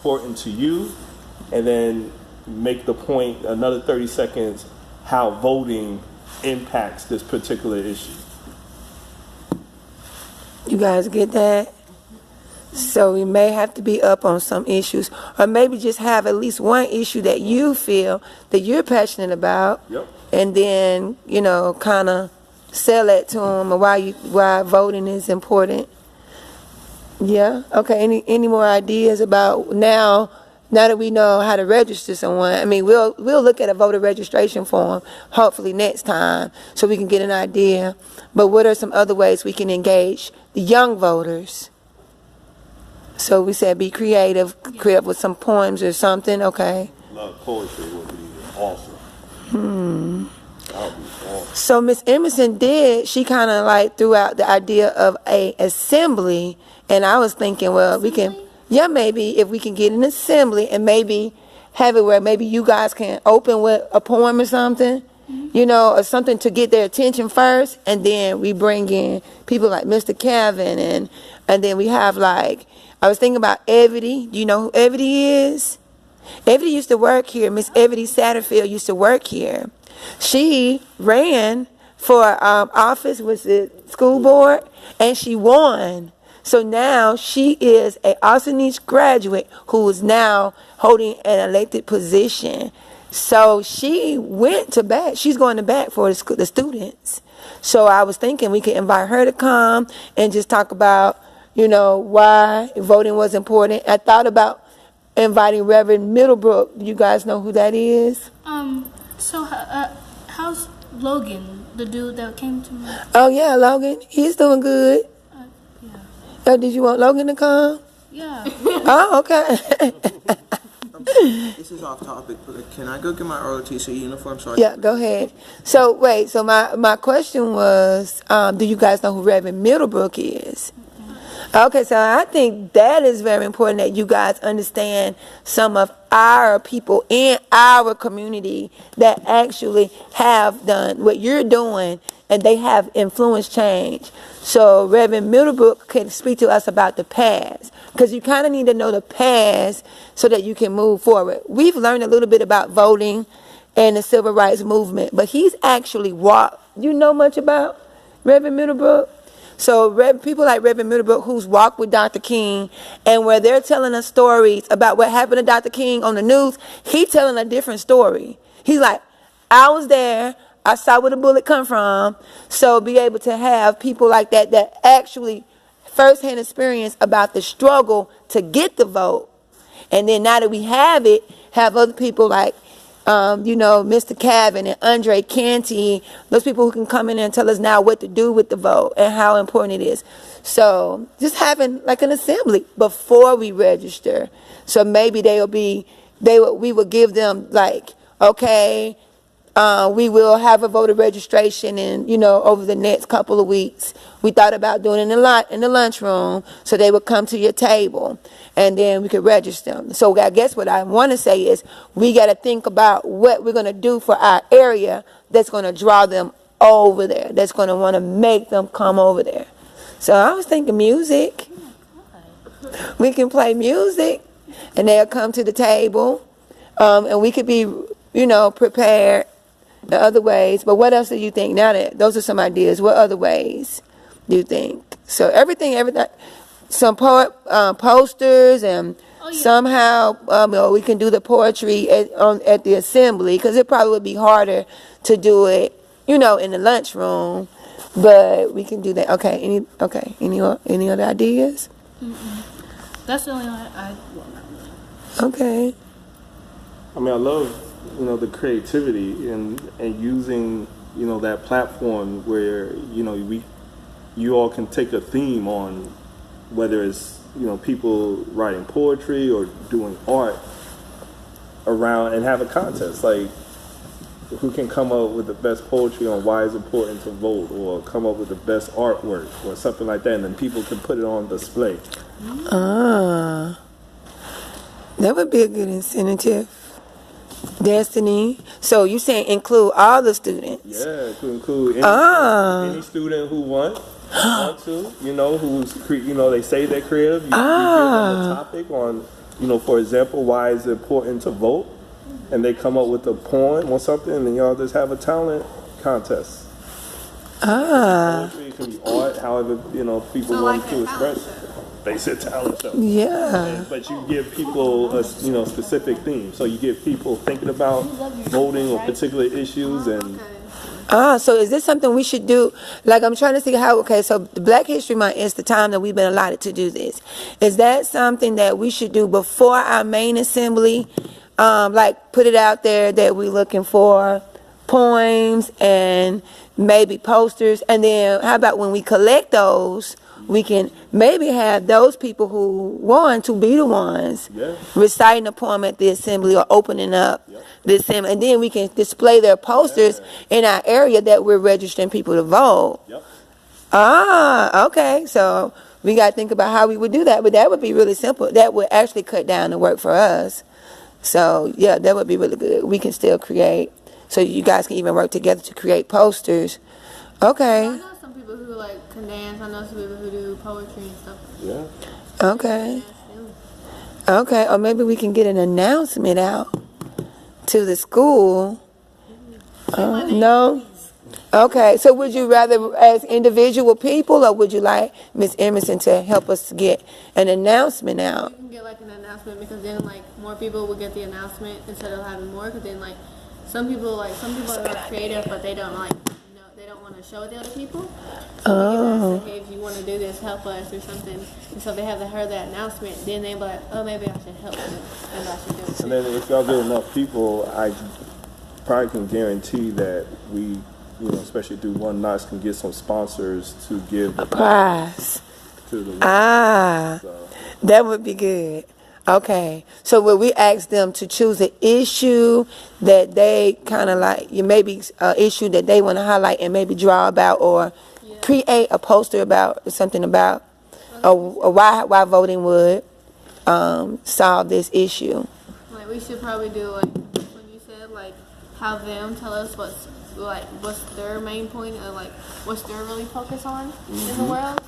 important to you, and then make the point, another 30 seconds, how voting impacts this particular issue. You guys get that? So we may have to be up on some issues, or maybe just have at least one issue that you feel that you're passionate about, and then, you know, kind of sell it to them, or why voting is important. Yeah. Okay. Any more ideas about now that we know how to register someone? I mean, we'll look at a voter registration form hopefully next time, so we can get an idea. But what are some other ways we can engage the young voters? So we said be creative, create with some poems or something. Okay. Love poetry would be awesome. That would be awesome. So Miss Emerson she kind of like threw out the idea of a assembly, and I was thinking, well, we can, maybe if we can get an assembly and maybe have it where maybe you guys can open with a poem or something, you know, or something to get their attention first, and then we bring in people like Mr. Kevin, and then we have like, I was thinking about Evity. Do you know who Evity is? Evity used to work here. Miss Evity Satterfield used to work here. She ran for office with the school board, and she won. So now she is a Austin East graduate who is now holding an elected position. So she went to bat. She's going to bat for the students. So I was thinking we could invite her to come and just talk about, you know, why voting was important. I thought about inviting Reverend Middlebrook. Do you guys know who that is? So how's Logan, the dude that came to me? Oh, yeah, Logan. He's doing good. Yeah. Oh, did you want Logan to come? Yeah. Oh, okay. This is off topic, but can I go get my ROTC uniform? Go ahead. So, wait, so my question was, do you guys know who Reverend Middlebrook is? Okay, so I think that is very important that you guys understand some of our people in our community that actually have done what you're doing, and they have influenced change. So Reverend Middlebrook can speak to us about the past, because you kind of need to know the past so that you can move forward. We've learned a little bit about voting and the civil rights movement, but he's actually walked. You know much about Reverend Middlebrook? So people like Reverend Middlebrook, who's walked with Dr. King, and where they're telling us stories about what happened to Dr. King on the news, he's telling a different story. He's like, I was there, I saw where the bullet come from. So be able to have people like that actually firsthand experience about the struggle to get the vote. And then now that we have it, have other people like Mr. Kevin and Andre Canty, those people who can come in and tell us now what to do with the vote and how important it is. So just having like an assembly before we register. So maybe we will give them like, okay, we will have a voter registration and, over the next couple of weeks. We thought about doing it in the lunchroom, so they would come to your table, and then we could register them. So I guess what I want to say is we got to think about what we're going to do for our area that's going to draw them over there, that's going to want to make them come over there. So I was thinking music. We can play music, and they'll come to the table, and we could be, prepared the other ways. But what else do you think? Now that those are some ideas, what other ways do you think? So everything, some posters, and somehow we can do the poetry at the assembly, because it probably would be harder to do it, in the lunchroom. But we can do that. Okay. Any other ideas? That's the only one I want. Okay. I mean, I love the creativity and using that platform where you all can take a theme on, whether it's people writing poetry or doing art around, and have a contest like who can come up with the best poetry on why it's important to vote, or come up with the best artwork or something like that, and then people can put it on display. That would be a good incentive. Destiny. So you saying include all the students? Yeah, to include any student who want to, who's they say they're creative. You give them a topic on for example, why is it important to vote? And they come up with a poem or something, and then y'all just have a talent contest. Poetry, it can be art, however, people want to express. They said talent show. Yeah. But you give people a specific theme. So you get people thinking about voting or particular issues and. So is this something we should do? Like, I'm trying to see how, so the Black History Month is the time that we've been allotted to do this. Is that something that we should do before our main assembly? Like, put it out there that we're looking for poems and maybe posters. And then how about when we collect those, we can maybe have those people who won to be the ones reciting a poem at the assembly or opening up the assembly. And then we can display their posters in our area that we're registering people to vote. Okay. So we got to think about how we would do that. But that would be really simple. That would actually cut down the work for us. So, yeah, that would be really good. We can still create. So you guys can even work together to create posters. Okay. I know some people who can dance. I know some people who do poetry and stuff. Yeah. Okay. Okay. Or maybe we can get an announcement out to the school. No? Okay. So would you rather as individual people, or would you like Ms. Emerson to help us get an announcement out? You can get an announcement, because then more people will get the announcement instead of having more. Because then some people are creative, but they don't they don't want to show it to other people. So they can ask, hey, if you want to do this, help us or something. And so they haven't heard that announcement. Then they be like, oh, maybe I should help them. Maybe I should do it. And then if y'all get enough people, I probably can guarantee that we, especially through One Notch, can get some sponsors to give a prize to the that would be good. Okay, so will we ask them to choose an issue that they kind of maybe an issue that they want to highlight and maybe draw about, or create a poster about something about, or why voting would solve this issue? We should probably do when you said have them tell us what's their main point, or what's they're really focused on in the world.